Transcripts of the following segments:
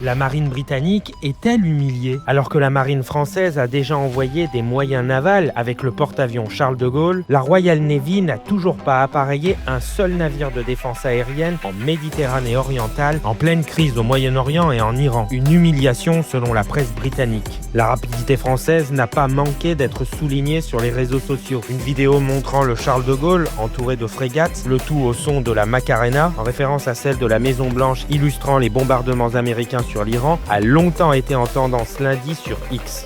La marine britannique est-elle humiliée? Alors que la marine française a déjà envoyé des moyens navals avec le porte-avions Charles de Gaulle, la Royal Navy n'a toujours pas appareillé un seul navire de défense aérienne en Méditerranée orientale, en pleine crise au Moyen-Orient et en Iran. Une humiliation selon la presse britannique. La rapidité française n'a pas manqué d'être soulignée sur les réseaux sociaux. Une vidéo montrant le Charles de Gaulle entouré de frégates, le tout au son de la Macarena, en référence à celle de la Maison-Blanche illustrant les bombardements américains sur l'Iran, a longtemps été en tendance lundi sur X.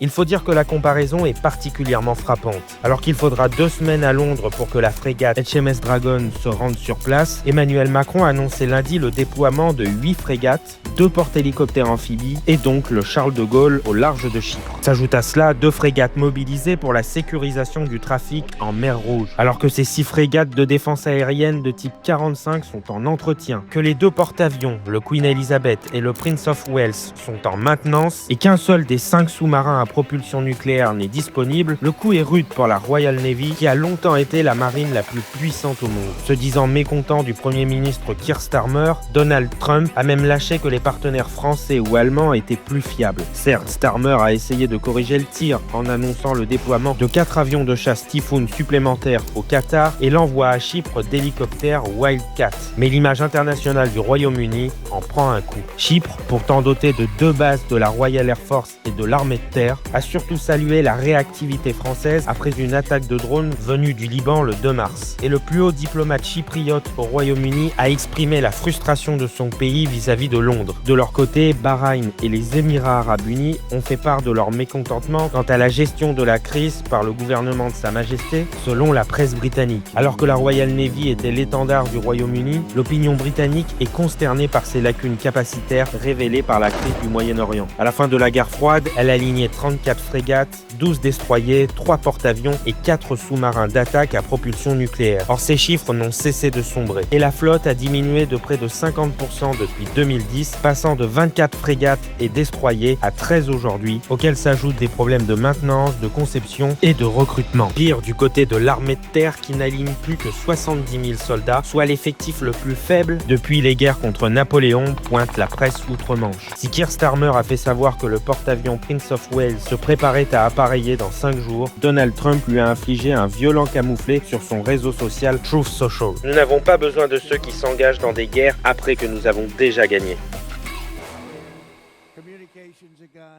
Il faut dire que la comparaison est particulièrement frappante. Alors qu'il faudra 2 semaines à Londres pour que la frégate HMS Dragon se rende sur place, Emmanuel Macron a annoncé lundi le déploiement de 8 frégates, 2 porte-hélicoptères amphibies et donc le Charles de Gaulle au large de Chypre. S'ajoute à cela 2 frégates mobilisées pour la sécurisation du trafic en mer Rouge. Alors que ces 6 frégates de défense aérienne de type 45 sont en entretien, que les 2 porte-avions, le Queen Elizabeth et le Prince of Wales, sont en maintenance et qu'un seul des 5 sous-marins à propulsion nucléaire n'est disponible, le coup est rude pour la Royal Navy qui a longtemps été la marine la plus puissante au monde. Se disant mécontent du Premier ministre Keir Starmer, Donald Trump a même lâché que les partenaires français ou allemands étaient plus fiables. Certes, Starmer a essayé de corriger le tir en annonçant le déploiement de 4 avions de chasse Typhoon supplémentaires au Qatar et l'envoi à Chypre d'hélicoptères Wildcat. Mais l'image internationale du Royaume-Uni en prend un coup. Chypre, pourtant dotée de 2 bases de la Royal Air Force et de l'armée de terre, a surtout salué la réactivité française après une attaque de drone venue du Liban le 2 mars. Et le plus haut diplomate chypriote au Royaume-Uni a exprimé la frustration de son pays vis-à-vis de Londres. De leur côté, Bahreïn et les Émirats arabes unis ont fait part de leur mécontentement quant à la gestion de la crise par le gouvernement de Sa Majesté, selon la presse britannique. Alors que la Royal Navy était l'étendard du Royaume-Uni, l'opinion britannique est consternée par ses lacunes capacitaires révélées par la crise du Moyen-Orient. À la fin de la guerre froide, elle alignait 34 frégates, 12 destroyers, 3 porte-avions et 4 sous-marins d'attaque à propulsion nucléaire. Or, ces chiffres n'ont cessé de sombrer. Et la flotte a diminué de près de 50% depuis 2010, passant de 24 frégates et destroyers à 13 aujourd'hui, auxquels s'ajoutent des problèmes de maintenance, de conception et de recrutement. Pire, du côté de l'armée de terre qui n'aligne plus que 70 000 soldats, soit l'effectif le plus faible depuis les guerres contre Napoléon, pointe la presse outre-Manche. Si Keir Starmer a fait savoir que le porte-avions Prince of Wales se préparait à appareiller dans 5 jours, Donald Trump lui a infligé un violent camouflet sur son réseau social Truth Social. Nous n'avons pas besoin de ceux qui s'engagent dans des guerres après que nous avons déjà gagné.